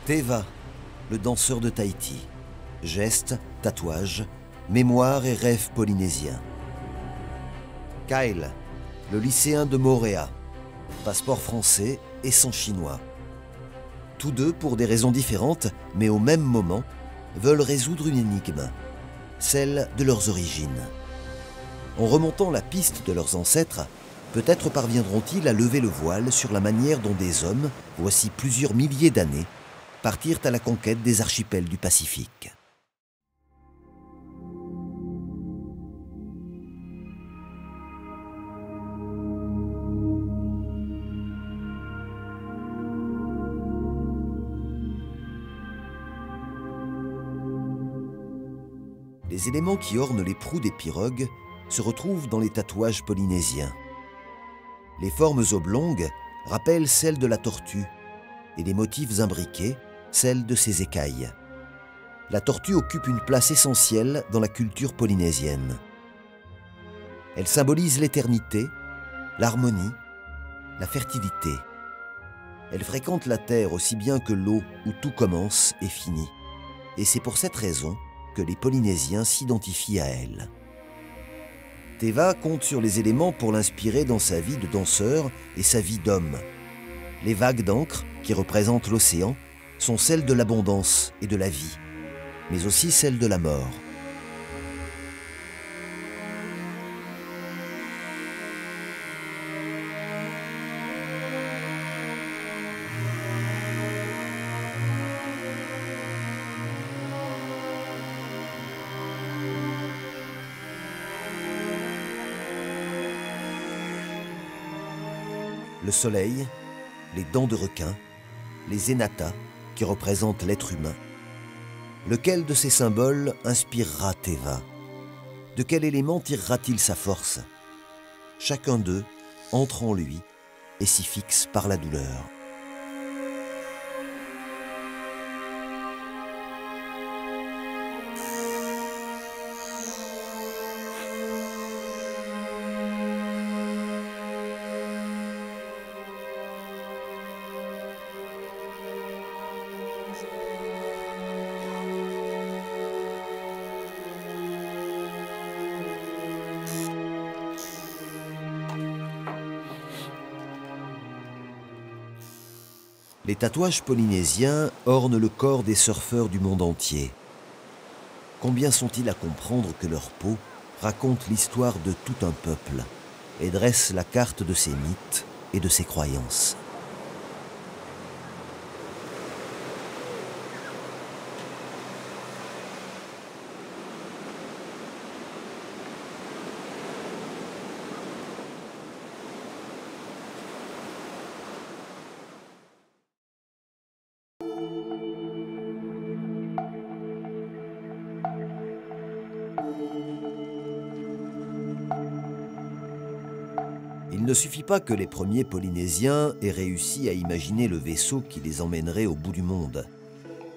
Teva, le danseur de Tahiti. Gestes, tatouages, mémoire et rêves polynésiens. Kyle, le lycéen de Moorea. Passeport français et sang chinois. Tous deux, pour des raisons différentes, mais au même moment, veulent résoudre une énigme, celle de leurs origines. En remontant la piste de leurs ancêtres, peut-être parviendront-ils à lever le voile sur la manière dont des hommes, voici plusieurs milliers d'années, partirent à la conquête des archipels du Pacifique. Les éléments qui ornent les proues des pirogues se retrouvent dans les tatouages polynésiens. Les formes oblongues rappellent celles de la tortue et les motifs imbriqués, celles de ses écailles. La tortue occupe une place essentielle dans la culture polynésienne. Elle symbolise l'éternité, l'harmonie, la fertilité. Elle fréquente la terre aussi bien que l'eau où tout commence et finit. Et c'est pour cette raison que les Polynésiens s'identifient à elle. Teva compte sur les éléments pour l'inspirer dans sa vie de danseur et sa vie d'homme. Les vagues d'encre, qui représentent l'océan, sont celles de l'abondance et de la vie, mais aussi celles de la mort. Le soleil, les dents de requin, les énatas, qui représentent l'être humain. Lequel de ces symboles inspirera Teva? De quel élément tirera-t-il sa force? Chacun d'eux entre en lui et s'y fixe par la douleur. Les tatouages polynésiens ornent le corps des surfeurs du monde entier. Combien sont-ils à comprendre que leur peau raconte l'histoire de tout un peuple et dresse la carte de ses mythes et de ses croyances. Il ne suffit pas que les premiers Polynésiens aient réussi à imaginer le vaisseau qui les emmènerait au bout du monde.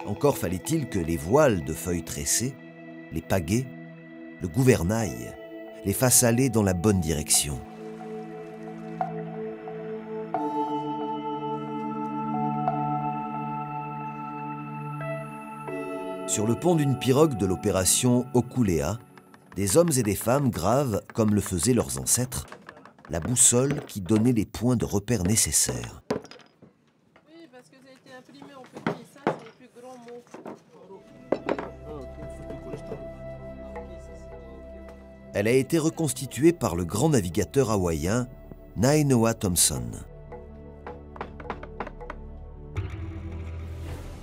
Encore fallait-il que les voiles de feuilles tressées, les pagaies, le gouvernail, les fassent aller dans la bonne direction. Sur le pont d'une pirogue de l'opération Hokulea, des hommes et des femmes gravent, comme le faisaient leurs ancêtres, la boussole qui donnait les points de repère nécessaires. Oui, parce que ça a été imprimé en petit, ça c'est les plus grands mots. Elle a été reconstituée par le grand navigateur hawaïen Nainoa Thompson.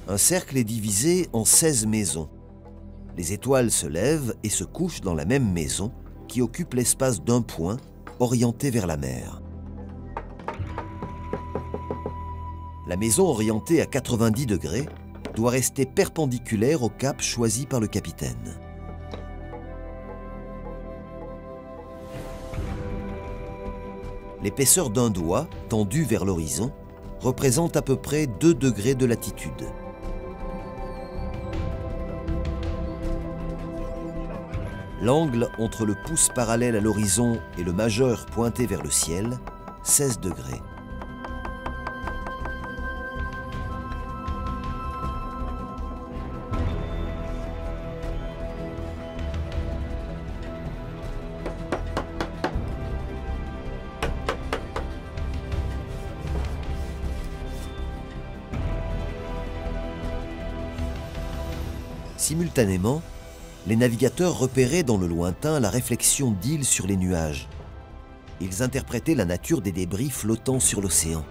Un cercle est divisé en 16 maisons. Les étoiles se lèvent et se couchent dans la même maison qui occupe l'espace d'un point orienté vers la mer. La maison orientée à 90 degrés doit rester perpendiculaire au cap choisi par le capitaine. L'épaisseur d'un doigt, tendu vers l'horizon, représente à peu près 2 degrés de latitude. L'angle entre le pouce parallèle à l'horizon et le majeur pointé vers le ciel, 16 degrés. Simultanément, les navigateurs repéraient dans le lointain la réflexion d'îles sur les nuages. Ils interprétaient la nature des débris flottant sur l'océan.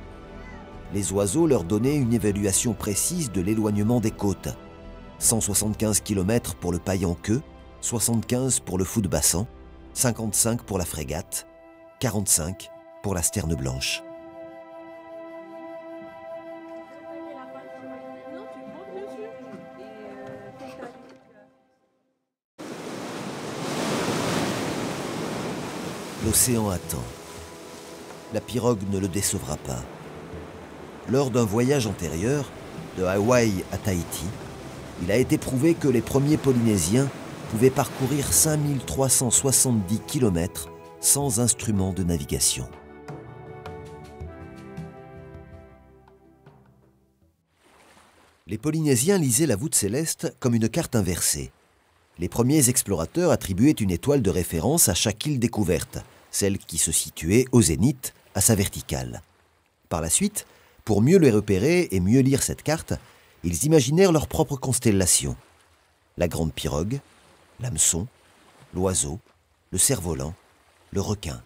Les oiseaux leur donnaient une évaluation précise de l'éloignement des côtes. 175 km pour le paille en queue, 75 pour le foudbassan, 55 pour la frégate, 45 pour la sterne blanche. L'océan attend. La pirogue ne le décevra pas. Lors d'un voyage antérieur, de Hawaï à Tahiti, il a été prouvé que les premiers Polynésiens pouvaient parcourir 5370 km sans instrument de navigation. Les Polynésiens lisaient la voûte céleste comme une carte inversée. Les premiers explorateurs attribuaient une étoile de référence à chaque île découverte, celle qui se situait au zénith, à sa verticale. Par la suite, pour mieux les repérer et mieux lire cette carte, ils imaginèrent leur propre constellation. La grande pirogue, l'hameçon, l'oiseau, le cerf-volant, le requin.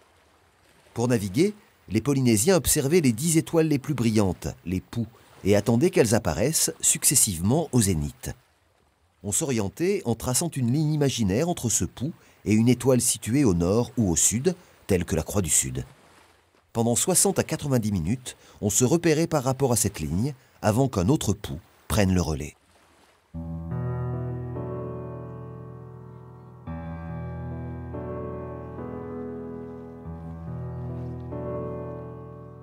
Pour naviguer, les Polynésiens observaient les 10 étoiles les plus brillantes, les poux, et attendaient qu'elles apparaissent successivement au zénith. On s'orientait en traçant une ligne imaginaire entre ce pou et une étoile située au nord ou au sud, telle que la Croix du Sud. Pendant 60 à 90 minutes, on se repérait par rapport à cette ligne avant qu'un autre pou prenne le relais.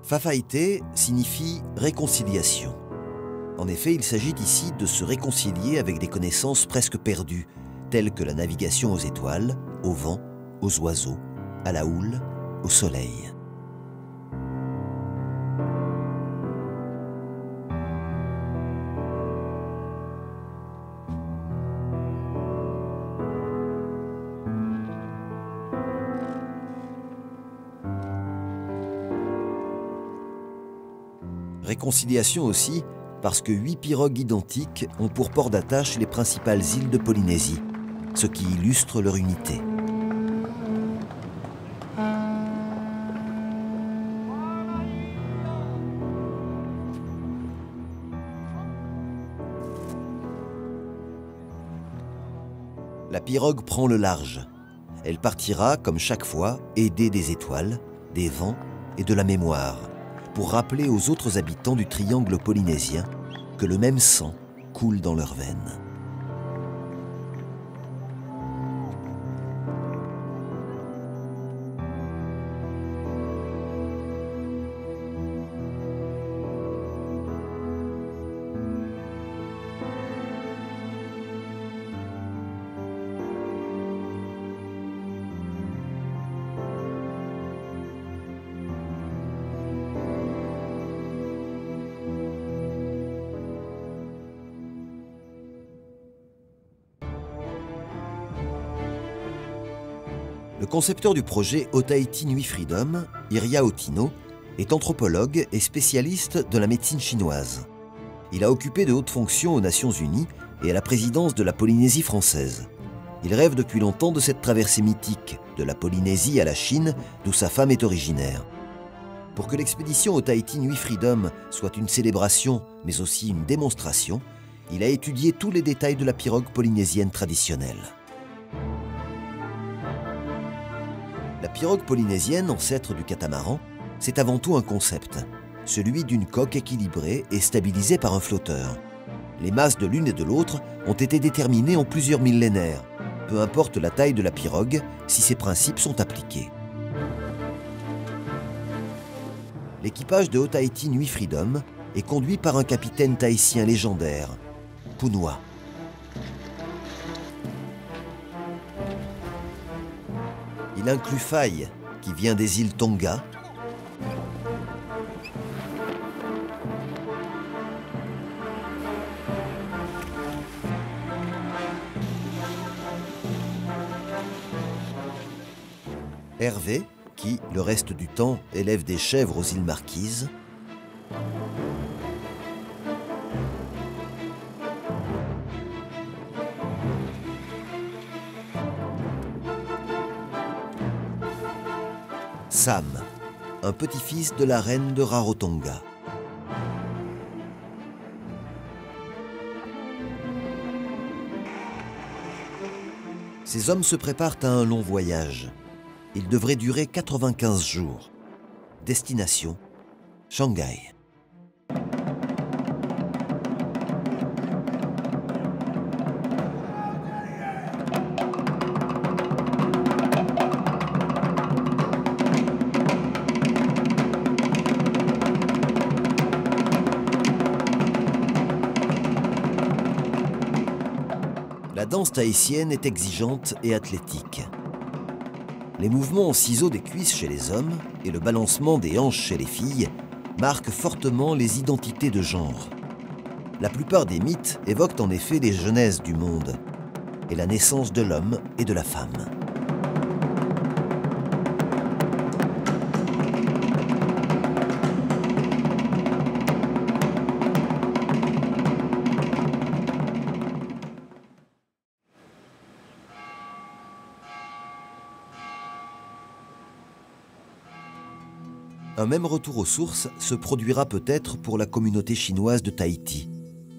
Fafaité signifie réconciliation. En effet, il s'agit ici de se réconcilier avec des connaissances presque perdues, telles que la navigation aux étoiles, au vent, aux oiseaux, à la houle, au soleil. Réconciliation aussi, parce que 8 pirogues identiques ont pour port d'attache les principales îles de Polynésie, ce qui illustre leur unité. La pirogue prend le large. Elle partira, comme chaque fois, aidée des étoiles, des vents et de la mémoire, pour rappeler aux autres habitants du triangle polynésien que le même sang coule dans leurs veines. Le concepteur du projet Otaheite Nui Freedom, Iria Otino, est anthropologue et spécialiste de la médecine chinoise. Il a occupé de hautes fonctions aux Nations Unies et à la présidence de la Polynésie française. Il rêve depuis longtemps de cette traversée mythique, de la Polynésie à la Chine, d'où sa femme est originaire. Pour que l'expédition Otaheite Nui Freedom soit une célébration, mais aussi une démonstration, il a étudié tous les détails de la pirogue polynésienne traditionnelle. La pirogue polynésienne, ancêtre du catamaran, c'est avant tout un concept, celui d'une coque équilibrée et stabilisée par un flotteur. Les masses de l'une et de l'autre ont été déterminées en plusieurs millénaires, peu importe la taille de la pirogue si ces principes sont appliqués. L'équipage de Otaheite Nui Freedom est conduit par un capitaine tahitien légendaire, Punua. Il inclut Faye, qui vient des îles Tonga, Hervé, qui, le reste du temps, élève des chèvres aux îles Marquises, Sam, un petit-fils de la reine de Rarotonga. Ces hommes se préparent à un long voyage. Il devrait durer 95 jours. Destination, Shanghai. La danse tahitienne est exigeante et athlétique. Les mouvements en ciseaux des cuisses chez les hommes et le balancement des hanches chez les filles marquent fortement les identités de genre. La plupart des mythes évoquent en effet les genèses du monde et la naissance de l'homme et de la femme. Un même retour aux sources se produira peut-être pour la communauté chinoise de Tahiti,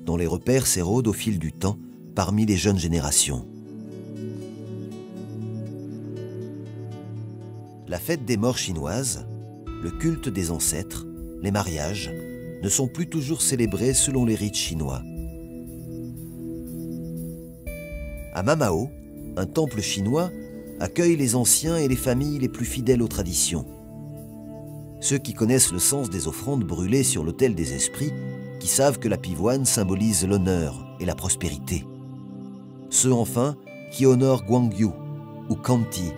dont les repères s'érodent au fil du temps parmi les jeunes générations. La fête des morts chinoise, le culte des ancêtres, les mariages, ne sont plus toujours célébrés selon les rites chinois. À Mamao, un temple chinois accueille les anciens et les familles les plus fidèles aux traditions. Ceux qui connaissent le sens des offrandes brûlées sur l'autel des esprits, qui savent que la pivoine symbolise l'honneur et la prospérité. Ceux enfin qui honorent Guangyu ou Kanti,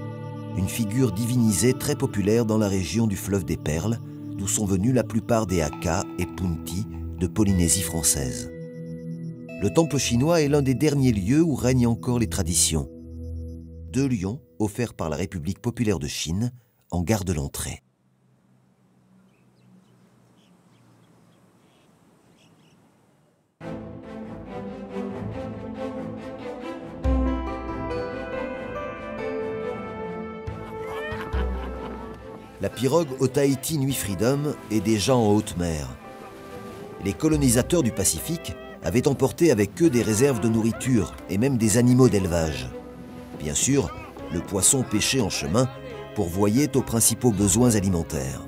une figure divinisée très populaire dans la région du fleuve des Perles, d'où sont venus la plupart des Hakka et Punti de Polynésie française. Le temple chinois est l'un des derniers lieux où règnent encore les traditions. 2 lions offerts par la République populaire de Chine en gardent l'entrée. La pirogue au Tahiti Nui Freedom est déjà en haute mer. Les colonisateurs du Pacifique avaient emporté avec eux des réserves de nourriture et même des animaux d'élevage. Bien sûr, le poisson pêché en chemin pourvoyait aux principaux besoins alimentaires.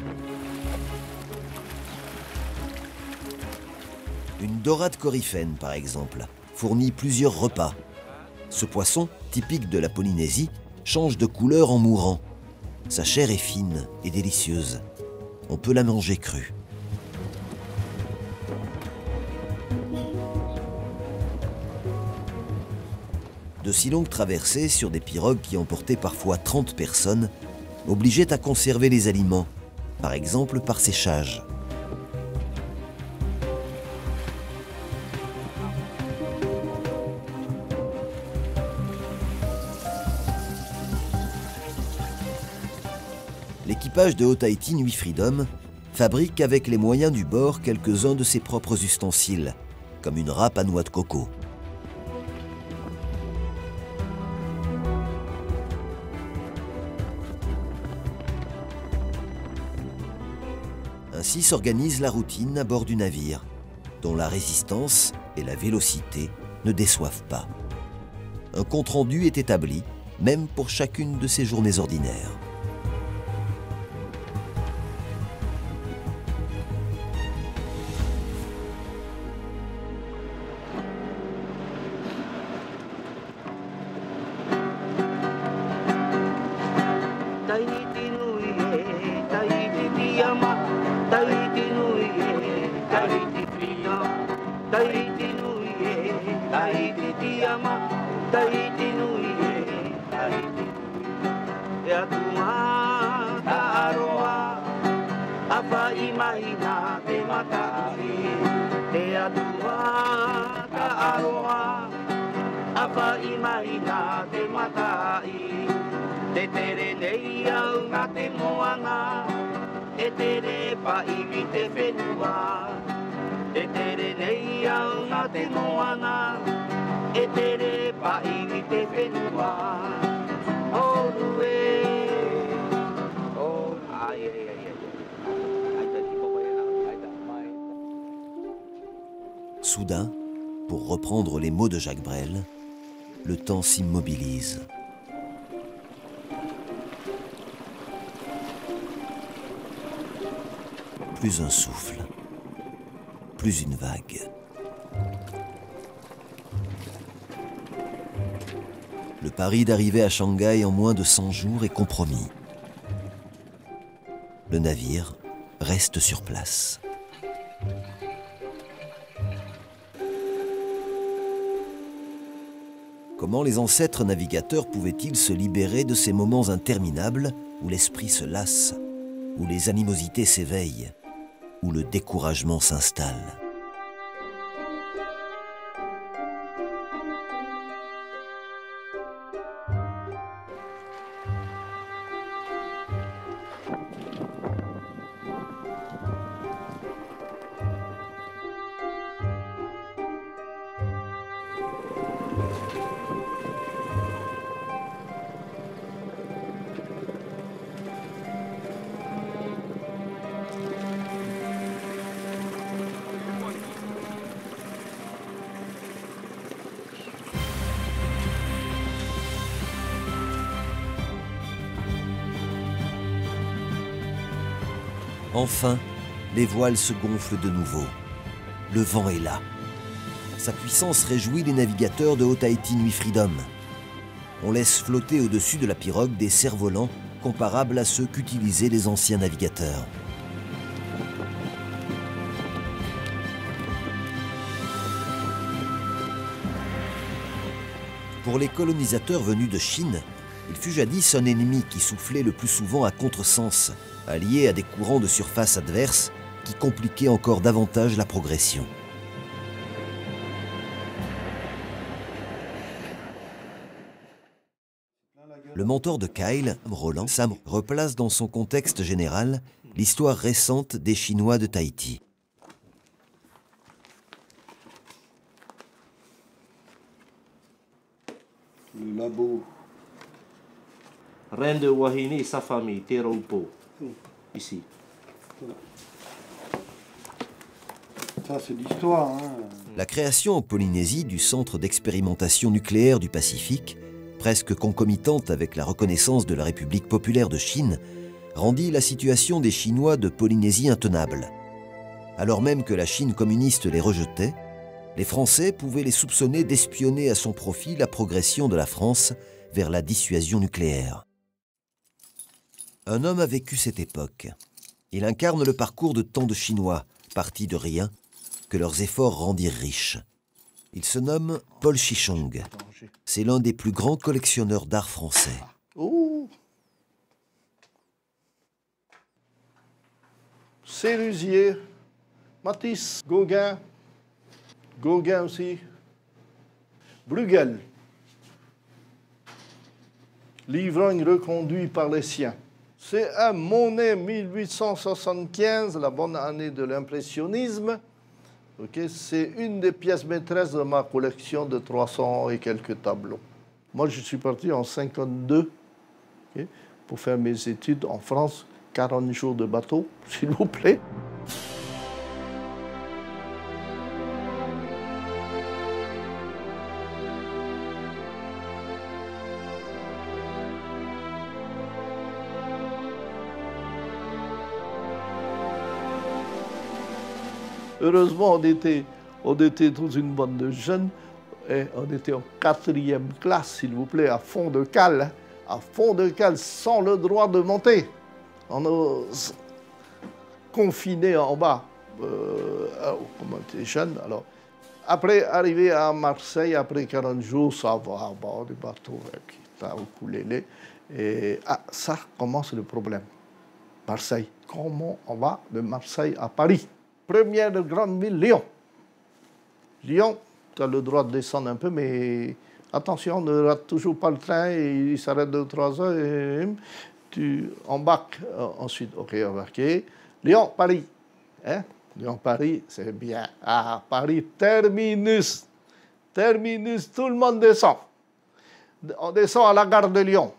Une dorade coryphène, par exemple, fournit plusieurs repas. Ce poisson, typique de la Polynésie, change de couleur en mourant. Sa chair est fine et délicieuse. On peut la manger crue. De si longues traversées sur des pirogues qui emportaient parfois 30 personnes obligeaient à conserver les aliments, par exemple par séchage. L'équipage de Haut-Tahiti Nui Freedom fabrique avec les moyens du bord quelques-uns de ses propres ustensiles, comme une râpe à noix de coco. Ainsi s'organise la routine à bord du navire, dont la résistance et la vélocité ne déçoivent pas. Un compte-rendu est établi, même pour chacune de ces journées ordinaires. soudain, pour reprendre les mots de Jacques Brel, le temps s'immobilise. Plus un souffle, plus une vague. Le pari d'arriver à Shanghai en moins de 100 jours est compromis. Le navire reste sur place. Comment les ancêtres navigateurs pouvaient-ils se libérer de ces moments interminables où l'esprit se lasse, où les animosités s'éveillent, où le découragement s'installe? Enfin, les voiles se gonflent de nouveau. Le vent est là. Sa puissance réjouit les navigateurs de Haut-Tahiti Nui Freedom. On laisse flotter au-dessus de la pirogue des cerfs-volants comparables à ceux qu'utilisaient les anciens navigateurs. Pour les colonisateurs venus de Chine, il fut jadis un ennemi qui soufflait le plus souvent à contresens, allié à des courants de surface adverses qui compliquaient encore davantage la progression. Le mentor de Kyle, Roland Sam, replace dans son contexte général l'histoire récente des Chinois de Tahiti. Le labo. Reine de Wahine et sa famille, Teraupo, ici. Ça, c'est l'histoire. Hein. La création en Polynésie du Centre d'expérimentation nucléaire du Pacifique, presque concomitante avec la reconnaissance de la République populaire de Chine, rendit la situation des Chinois de Polynésie intenable. Alors même que la Chine communiste les rejetait, les Français pouvaient les soupçonner d'espionner à son profit la progression de la France vers la dissuasion nucléaire. Un homme a vécu cette époque. Il incarne le parcours de tant de Chinois, partis de rien, que leurs efforts rendirent riches. Il se nomme Paul Chichong. C'est l'un des plus grands collectionneurs d'art français. Oh. Sérusier, Matisse, Gauguin aussi, Bruegel, l'ivrogne reconduit par les siens. C'est un Monet 1875, la bonne année de l'impressionnisme. Okay, c'est une des pièces maîtresses de ma collection de 300 et quelques tableaux. Moi, je suis parti en 52 okay, pour faire mes études en France. 40 jours de bateau, s'il vous plaît. Heureusement, on était tous une bande de jeunes et on était en 4e classe, s'il vous plaît, à fond de cale. À fond de cale, sans le droit de monter. On nous confinés en bas, comme on était jeunes. Alors, après, arrivé à Marseille, après 40 jours, ça va, à bord du bateau, qui t'a ukulélé. Et ça commence le problème. Marseille, comment on va de Marseille à Paris? Première grande ville, Lyon. Lyon, tu as le droit de descendre un peu, mais attention, ne rate toujours pas le train, il s'arrête 2-3 heures et tu embarques ensuite. Ok, embarqué. Lyon, Paris. Hein? Lyon, Paris, c'est bien. Ah, Paris, terminus. Terminus, tout le monde descend. On descend à la gare de Lyon.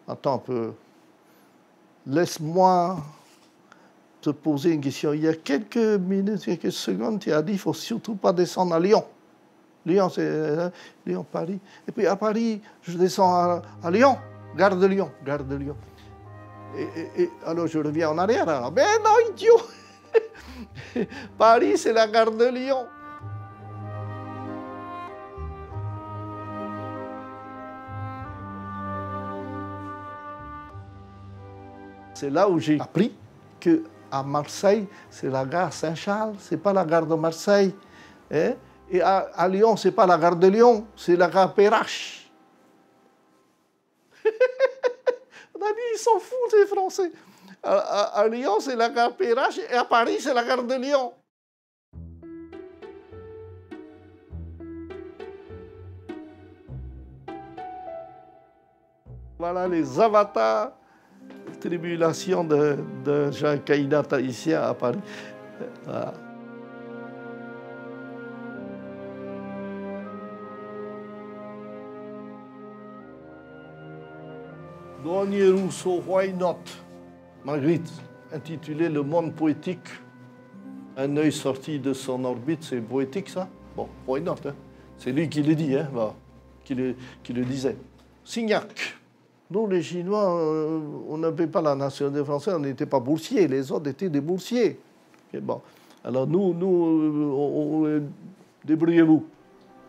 Attends un peu. Laisse-moi te poser une question. Il y a quelques minutes, quelques secondes, tu as dit qu'il ne faut surtout pas descendre à Lyon. Lyon, c'est Lyon, Paris. Et puis à Paris, je descends à Lyon, gare de Lyon, gare de Lyon. Et alors je reviens en arrière. Alors, mais non, idiot. Paris, c'est la gare de Lyon. C'est là où j'ai appris qu'à Marseille, c'est la gare Saint-Charles, c'est pas la gare de Marseille. Hein? Et à Lyon, c'est pas la gare de Lyon, c'est la gare Perrache. On a dit, ils sont fous, ces Français. À Lyon, c'est la gare Perrache, et à Paris, c'est la gare de Lyon. Voilà les avatars, tribulation de Jean Caïna tahitien à Paris. Voilà. Grenier Rousseau, Why Not? Magritte, intitulé Le monde poétique. Un œil sorti de son orbite, c'est poétique ça? Bon, Why Not, hein? C'est lui qui le dit, hein? Bon, qui le disait. Signac. Nous, les Chinois, on n'avait pas la nationalité française, on n'était pas boursiers, les autres étaient des boursiers. Et bon. Alors nous débrouillez-vous.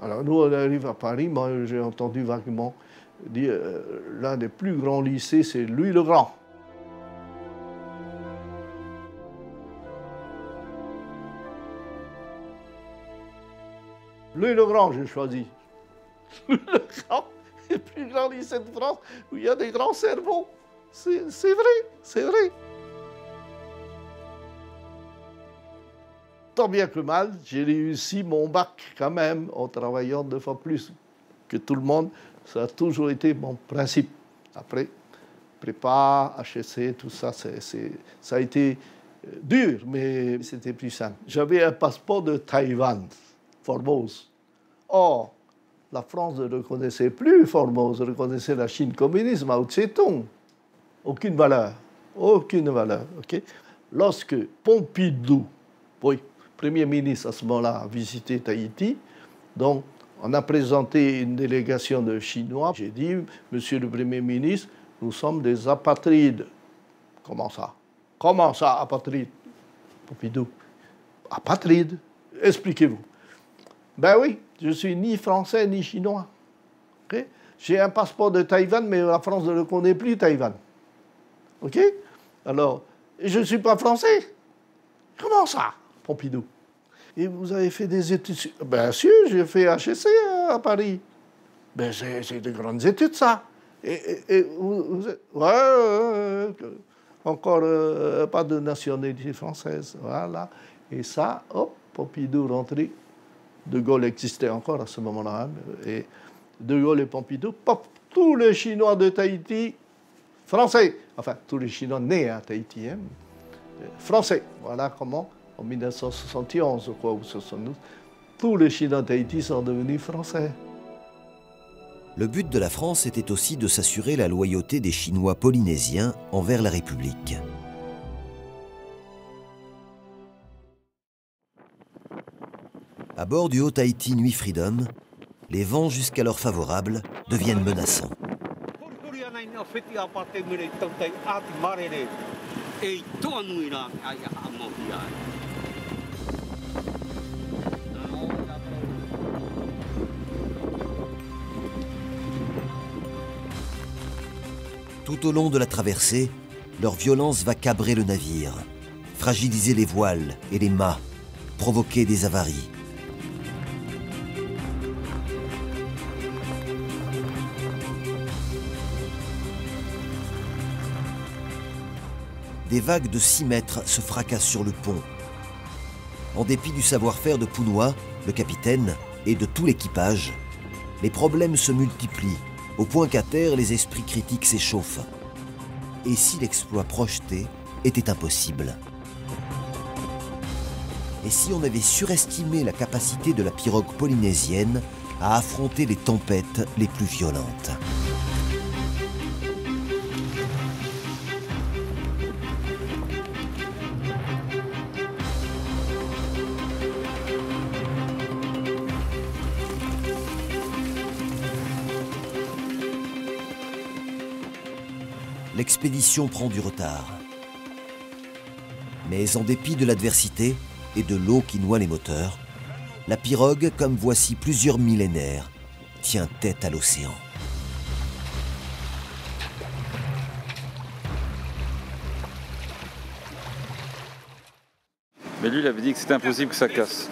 Alors nous, on arrive à Paris, moi j'ai entendu vaguement dire l'un des plus grands lycées, c'est Louis le Grand. Louis le Grand, j'ai choisi. Louis le Grand. Le plus grand lycée de France où il y a des grands cerveaux. C'est vrai, c'est vrai. Tant bien que mal, j'ai réussi mon bac quand même en travaillant 2 fois plus que tout le monde. Ça a toujours été mon principe. Après, prépa, HEC, tout ça, ça a été dur, mais c'était plus simple. J'avais un passeport de Taïwan, Formose. Or, la France ne reconnaissait plus Formose, reconnaissait la Chine communiste, Mao Tse-tung. Aucune valeur, aucune valeur. Okay? Lorsque Pompidou, oui, Premier ministre à ce moment-là, a visité Tahiti, donc on a présenté une délégation de Chinois. J'ai dit, Monsieur le Premier ministre, nous sommes des apatrides. Comment ça? Comment ça, apatride? Pompidou. Apatride? Expliquez-vous. Ben oui, je suis ni français ni chinois. Okay? J'ai un passeport de Taïwan, mais la France ne reconnaît plus Taïwan. OK? Alors, je ne suis pas français. Comment ça, Pompidou? Et vous avez fait des études? Bien sûr, j'ai fait HEC à Paris. Ben, c'est de grandes études, ça. Et vous êtes... Ouais, encore pas de nationalité française. Voilà. Et ça, hop, Pompidou rentré. De Gaulle existait encore à ce moment-là. Hein, et De Gaulle et Pompidou, pop, tous les Chinois de Tahiti, français. Enfin, tous les Chinois nés à Tahiti, hein, français. Voilà comment, en 1971 ou quoi, ou 72, tous les Chinois de Tahiti sont devenus français. Le but de la France était aussi de s'assurer la loyauté des Chinois polynésiens envers la République. À bord du Haut-Tahiti Nuit Freedom, les vents jusqu'alors favorables deviennent menaçants. Tout au long de la traversée, leur violence va cabrer le navire, fragiliser les voiles et les mâts, provoquer des avaries. Des vagues de 6 mètres se fracassent sur le pont. En dépit du savoir-faire de Pounoua, le capitaine, et de tout l'équipage, les problèmes se multiplient, au point qu'à terre, les esprits critiques s'échauffent. Et si l'exploit projeté était impossible? Et si on avait surestimé la capacité de la pirogue polynésienne à affronter les tempêtes les plus violentes? l'expédition prend du retard. Mais en dépit de l'adversité et de l'eau qui noie les moteurs, la pirogue, comme voici plusieurs millénaires, tient tête à l'océan. Mais lui, il avait dit que c'était impossible que ça casse.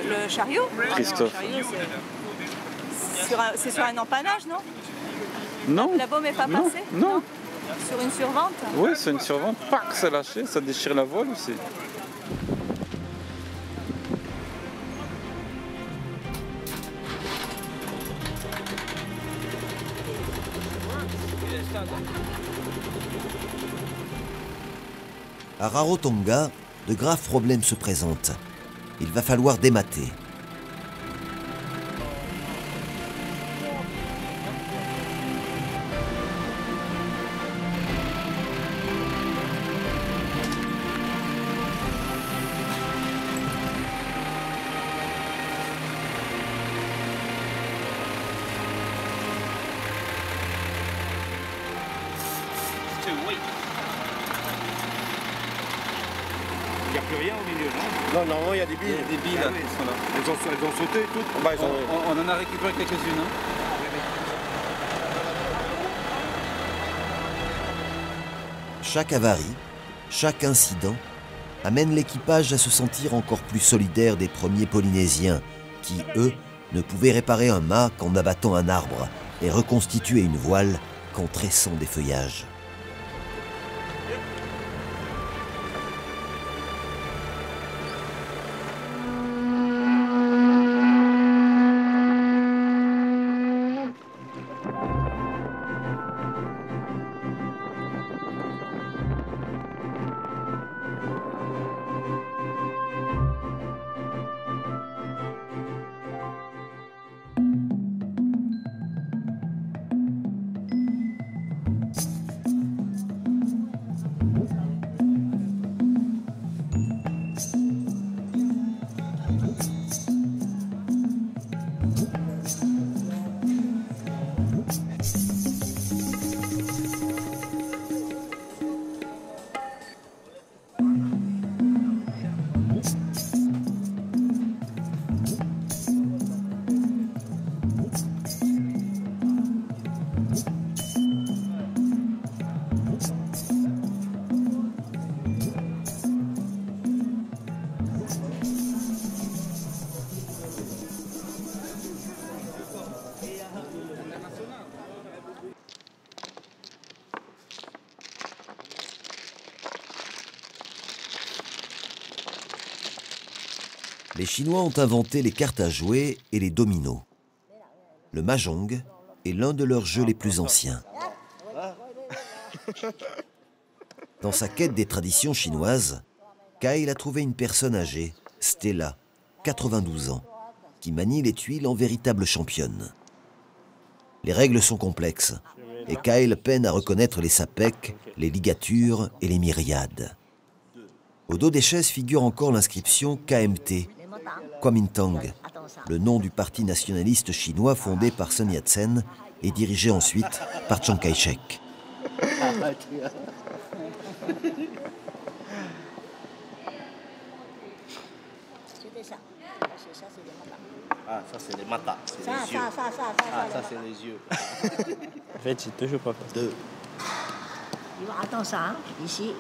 Le chariot? Christophe. Ah non, le chariot, c'est sur un empannage, non? Non. La baume n'est pas Non. passée? Non. Sur une survente? Oui, c'est une survente. Pac, ça lâché, ça déchire la voile aussi. À Rarotonga, de graves problèmes se présentent. Il va falloir démater. Il n'y a plus rien au milieu, non? Non, normalement, il y a des billes. Des billes là, qui sont là. Elles ont sauté toutes? Bah, On en a récupéré quelques-unes. Hein. Chaque avarie, chaque incident amène l'équipage à se sentir encore plus solidaire des premiers Polynésiens qui, eux, ne pouvaient réparer un mât qu'en abattant un arbre et reconstituer une voile qu'en tressant des feuillages. Les Chinois ont inventé les cartes à jouer et les dominos. Le mahjong est l'un de leurs jeux les plus anciens. Dans sa quête des traditions chinoises, Kyle a trouvé une personne âgée, Stella, 92 ans, qui manie les tuiles en véritable championne. Les règles sont complexes et Kyle peine à reconnaître les sapèques, les ligatures et les myriades. Au dos des chaises figure encore l'inscription KMT, Kuomintang, le nom du parti nationaliste chinois fondé par Sun Yat-sen et dirigé ensuite par Chiang Kai-shek. Ah, ça c'est les matas, c'est les yeux. Ah, ça c'est les yeux. En fait, j'ai toujours pas fait. Deux. Attends ça, hein. Ici,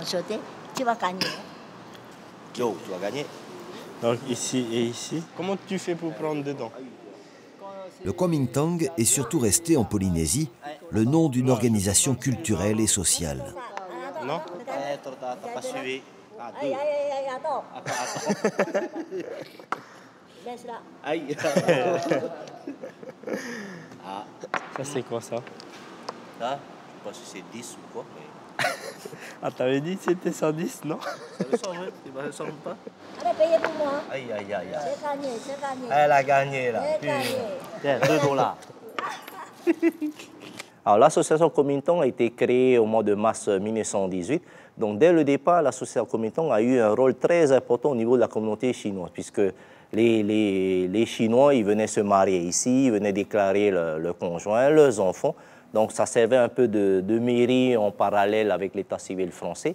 sauter, tu vas gagner. Yo, tu vas gagner. Donc ici et ici. Comment tu fais pour prendre dedans? Le Kuomintang est surtout resté en Polynésie le nom d'une organisation culturelle et sociale. Non? T'as pas suivi. Ah, deux. Attends. Attends. Laisse là. Aïe. Ah, Ça c'est quoi ça? ça, je sais pas si c'est 10 ou quoi, mais Ah, t'avais dit que c'était 110, non? ça ressemble, hein? Il me ressemble pas. Allez, payez pour moi. Aïe, aïe, aïe, aïe. C'est gagné, c'est gagné. Elle a gagné là. C'est gagné. Tiens, 2 $. Alors, l'association Kuomintang a été créée au mois de mars 1918. Donc, dès le départ, l'association Kuomintang a eu un rôle très important au niveau de la communauté chinoise, puisque les Chinois, ils venaient se marier ici, ils venaient déclarer le conjoint, leurs enfants. Donc ça servait un peu de mairie en parallèle avec l'état civil français.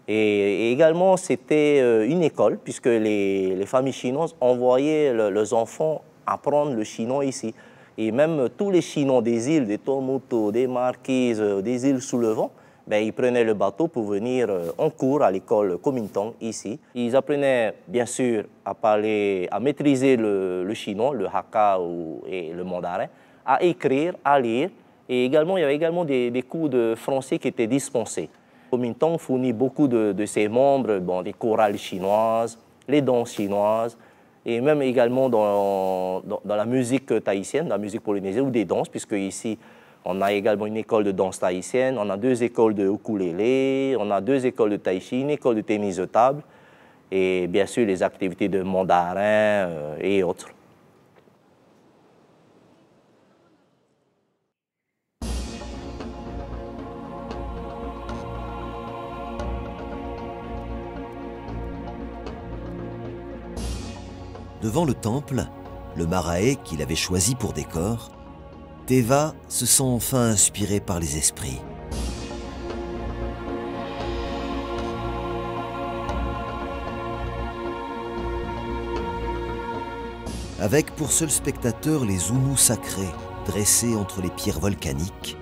Et également, c'était une école, puisque les familles chinoises envoyaient leurs enfants apprendre le chinois ici. Et même tous les Chinois des îles, des Tuamotu, des Marquises, des îles sous le vent, ben, ils prenaient le bateau pour venir en cours à l'école Kuomintang ici. Ils apprenaient bien sûr à parler, à maîtriser le chinois, le Hakka et le mandarin, à écrire, à lire. Et également, il y avait également des cours de français qui étaient dispensés. Kuomintang fournit beaucoup de ses membres, bon, des chorales chinoises, les danses chinoises, et même également dans la musique tahitienne, la musique polynésienne ou des danses, puisque ici, on a également une école de danse tahitienne, on a 2 écoles de ukulélé, on a 2 écoles de tai chi, une école de tennis de table, et bien sûr les activités de mandarin et autres. Devant le temple, le marae qu'il avait choisi pour décor, Teva se sent enfin inspiré par les esprits. Avec pour seul spectateur les Zounous sacrés dressés entre les pierres volcaniques,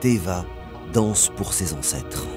Teva danse pour ses ancêtres.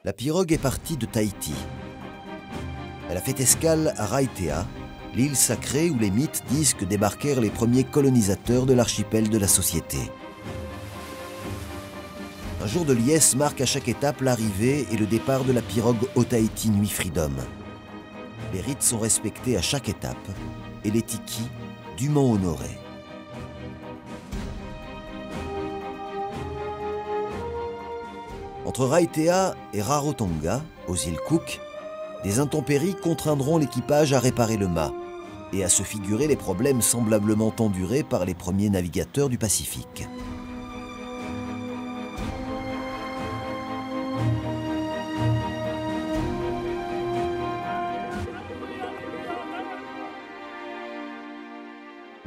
La pirogue est partie de Tahiti. Elle a fait escale à Raitea, l'île sacrée où les mythes disent que débarquèrent les premiers colonisateurs de l'archipel de la Société. Un jour de liesse marque à chaque étape l'arrivée et le départ de la pirogue Ōtaiti Nui Freedom. Les rites sont respectés à chaque étape et les tikis dûment honorés. Entre Raitea et Rarotonga, aux îles Cook, des intempéries contraindront l'équipage à réparer le mât et à se figurer les problèmes semblablement endurés par les premiers navigateurs du Pacifique.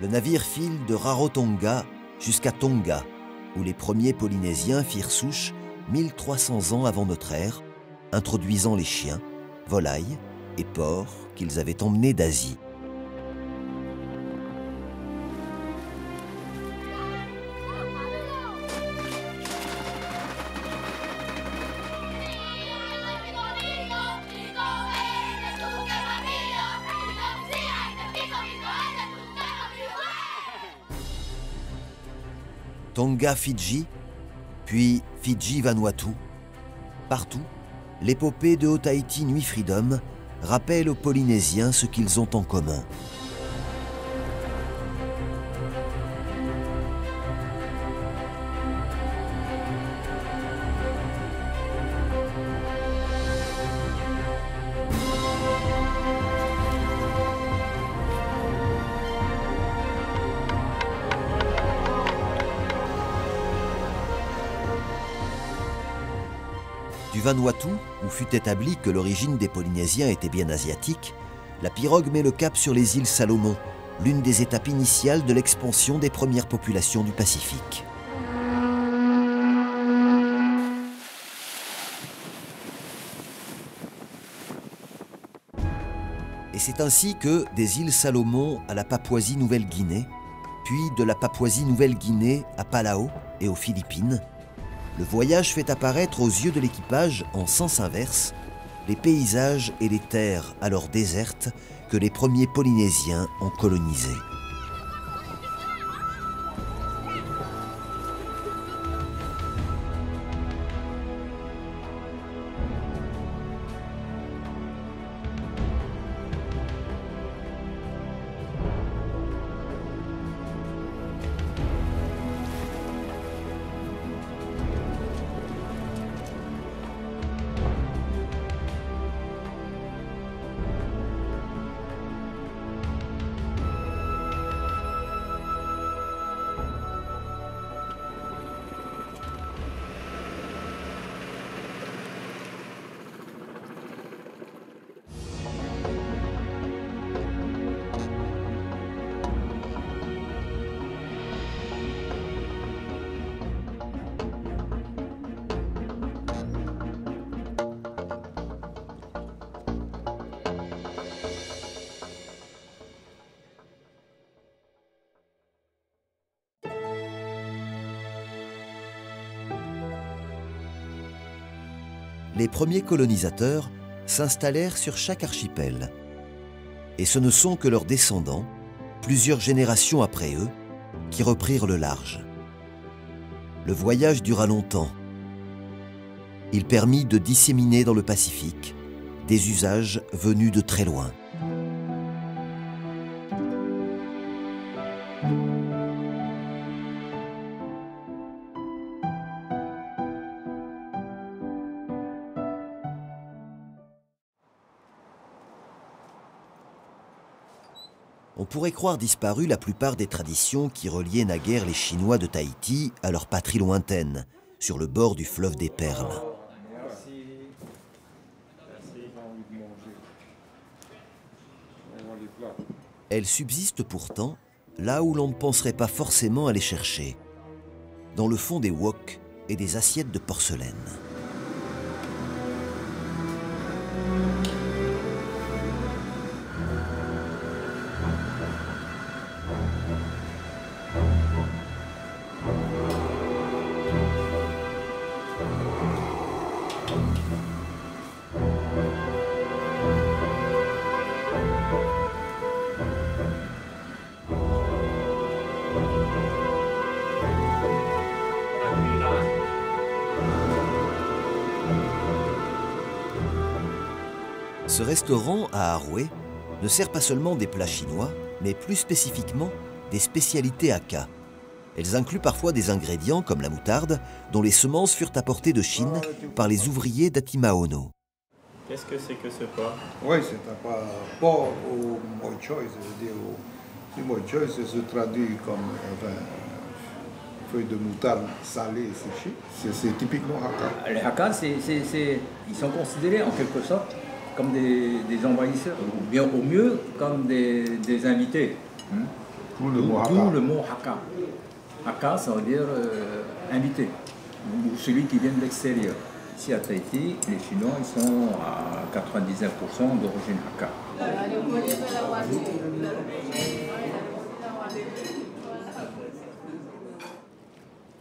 Le navire file de Rarotonga jusqu'à Tonga, où les premiers Polynésiens firent souche 1300 ans avant notre ère, introduisant les chiens, volailles et porcs qu'ils avaient emmenés d'Asie. Tonga-Fidji, puis Fidji-Vanuatu. Partout, l'épopée de Ōtaiti Nui Freedom rappelle aux Polynésiens ce qu'ils ont en commun. Du Vanuatu, où fut établi que l'origine des Polynésiens était bien asiatique, la pirogue met le cap sur les îles Salomon, l'une des étapes initiales de l'expansion des premières populations du Pacifique. Et c'est ainsi que, des îles Salomon à la Papouasie-Nouvelle-Guinée, puis de la Papouasie-Nouvelle-Guinée à Palau et aux Philippines, le voyage fait apparaître aux yeux de l'équipage en sens inverse les paysages et les terres alors désertes que les premiers Polynésiens ont colonisées. Les premiers colonisateurs s'installèrent sur chaque archipel. Et ce ne sont que leurs descendants, plusieurs générations après eux, qui reprirent le large. Le voyage dura longtemps. Il permit de disséminer dans le Pacifique des usages venus de très loin. On pourrait croire disparu la plupart des traditions qui reliaient naguère les Chinois de Tahiti à leur patrie lointaine, sur le bord du fleuve des Perles. Elles subsistent pourtant là où l'on ne penserait pas forcément à les chercher, dans le fond des woks et des assiettes de porcelaine. Ce restaurant à Aroué ne sert pas seulement des plats chinois, mais plus spécifiquement des spécialités Hakka. Elles incluent parfois des ingrédients comme la moutarde, dont les semences furent apportées de Chine par les ouvriers d'Atimaono. Qu'est-ce que c'est que ce plat? Oui, c'est un plat porc au moi choy. Le moi choy se traduit comme feuille de moutarde salée et séchée. C'est typiquement Hakka. Les Hakka, ils sont considérés en quelque sorte comme des envahisseurs, ou bien au mieux comme des invités. D'où le mot Hakka. Hakka, ça veut dire invité, ou celui qui vient de l'extérieur. Ici à Tahiti, les Chinois ils sont à 99% d'origine Hakka.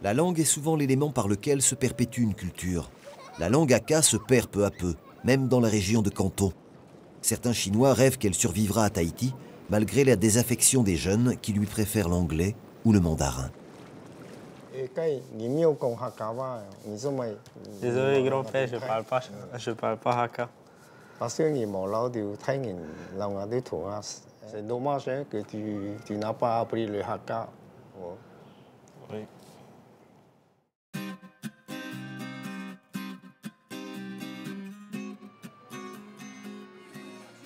La langue est souvent l'élément par lequel se perpétue une culture. La langue Hakka se perd peu à peu, même dans la région de Canton. Certains Chinois rêvent qu'elle survivra à Tahiti, malgré la désaffection des jeunes qui lui préfèrent l'anglais ou le mandarin. Désolé grand-père, je parle pas Hakka. C'est dommage que tu n'as pas appris le Hakka. Oui.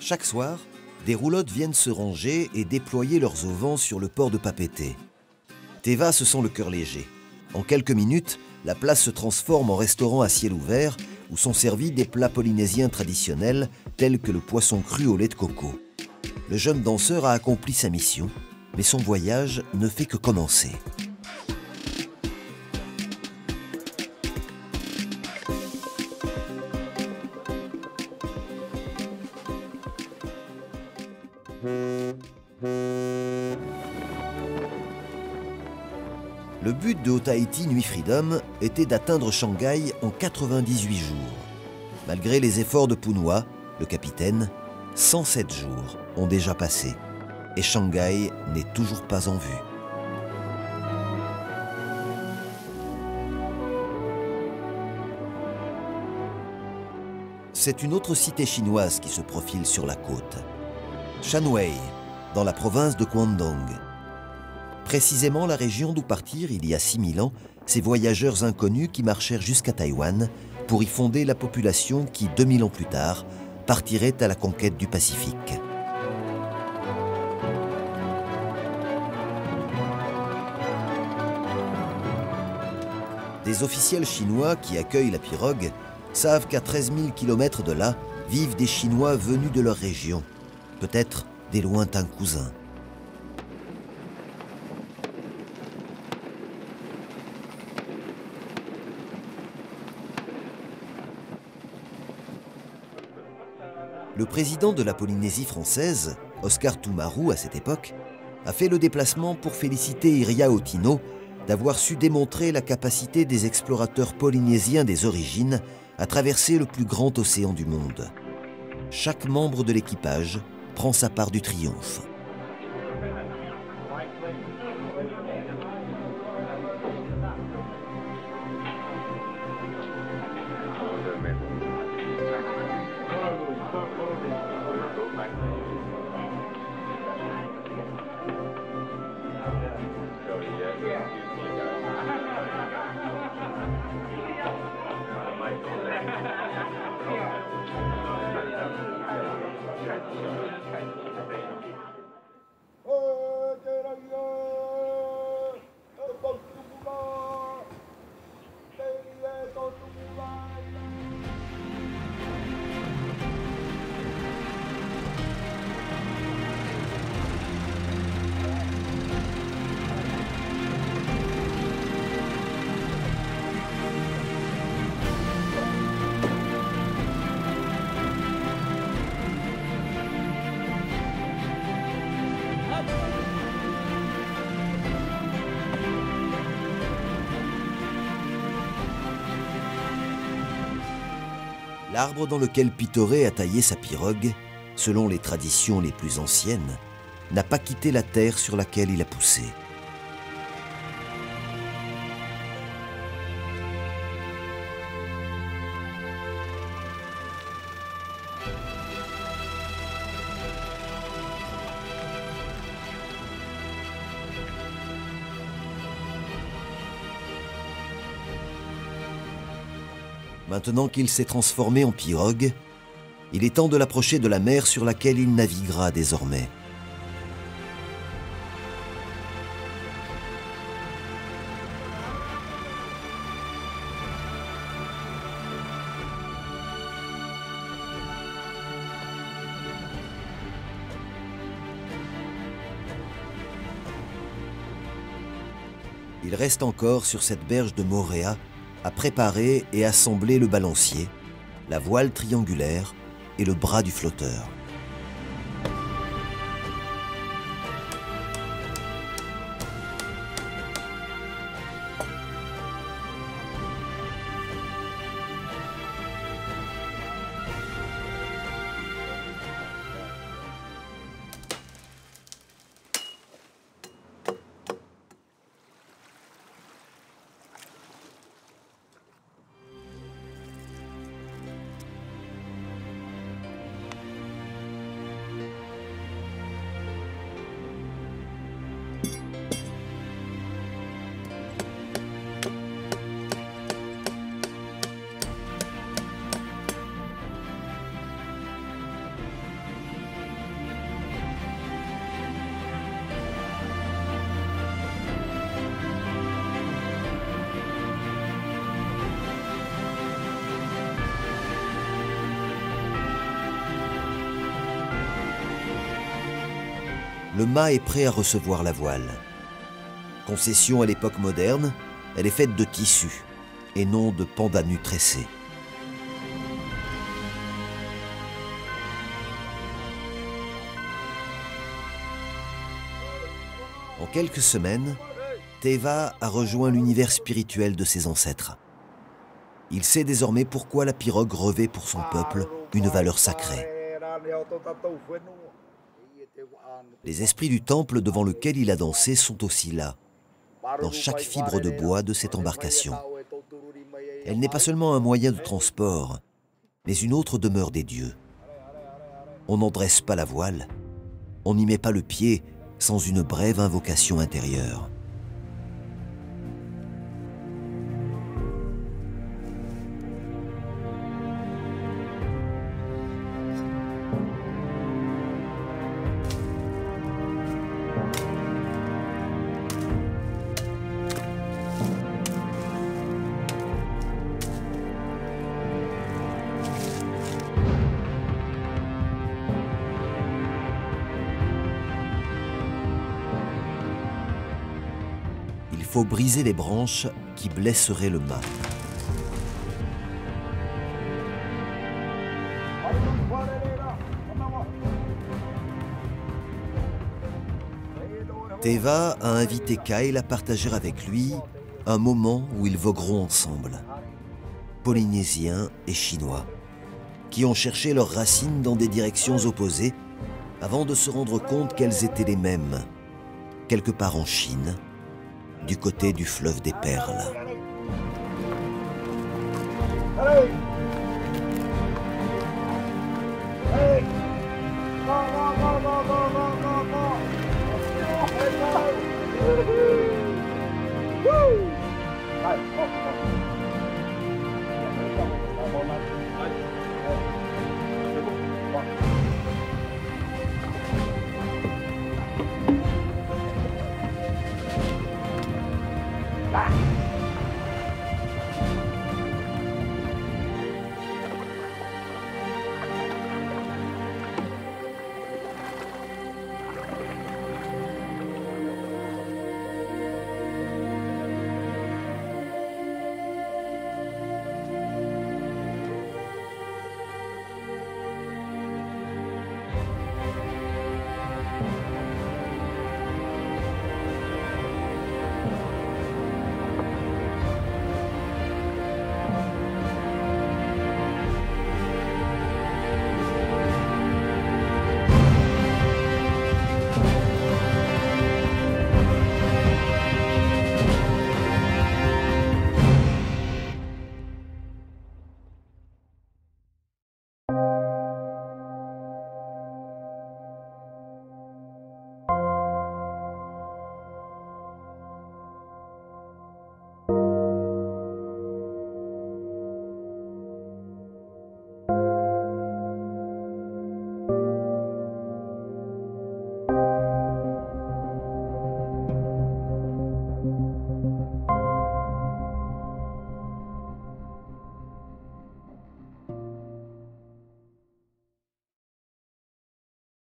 Chaque soir, des roulottes viennent se ranger et déployer leurs auvents sur le port de Papeete. Teva se sent le cœur léger. En quelques minutes, la place se transforme en restaurant à ciel ouvert où sont servis des plats polynésiens traditionnels tels que le poisson cru au lait de coco. Le jeune danseur a accompli sa mission, mais son voyage ne fait que commencer. Le but de Haut Tahiti Nuit Freedom était d'atteindre Shanghai en 98 jours. Malgré les efforts de Punwa, le capitaine, 107 jours ont déjà passé et Shanghai n'est toujours pas en vue. C'est une autre cité chinoise qui se profile sur la côte. Shanwei, dans la province de Guangdong. Précisément la région d'où partirent, il y a 6000 ans, ces voyageurs inconnus qui marchèrent jusqu'à Taïwan pour y fonder la population qui, 2000 ans plus tard, partirait à la conquête du Pacifique. Des officiels chinois qui accueillent la pirogue savent qu'à 13 000 km de là vivent des Chinois venus de leur région, peut-être des lointains cousins. Le président de la Polynésie française, Oscar Tumaru à cette époque, a fait le déplacement pour féliciter Iria Otino d'avoir su démontrer la capacité des explorateurs polynésiens des origines à traverser le plus grand océan du monde. Chaque membre de l'équipage prend sa part du triomphe. L'arbre dans lequel Pitoré a taillé sa pirogue, selon les traditions les plus anciennes, n'a pas quitté la terre sur laquelle il a poussé. Maintenant qu'il s'est transformé en pirogue, il est temps de l'approcher de la mer sur laquelle il naviguera désormais. Il reste encore sur cette berge de Moorea à préparer et assembler le balancier, la voile triangulaire et le bras du flotteur. Le mât est prêt à recevoir la voile. Concession à l'époque moderne, elle est faite de tissu et non de pandanus tressés. En quelques semaines, Teva a rejoint l'univers spirituel de ses ancêtres. Il sait désormais pourquoi la pirogue revêt pour son peuple une valeur sacrée. Les esprits du temple devant lequel il a dansé sont aussi là, dans chaque fibre de bois de cette embarcation. Elle n'est pas seulement un moyen de transport, mais une autre demeure des dieux. On n'en dresse pas la voile, on n'y met pas le pied sans une brève invocation intérieure. Il faut briser les branches qui blesseraient le mât. Teva a invité Kyle à partager avec lui un moment où ils vogueront ensemble, Polynésiens et Chinois, qui ont cherché leurs racines dans des directions opposées avant de se rendre compte qu'elles étaient les mêmes, quelque part en Chine, du côté du fleuve des Perles.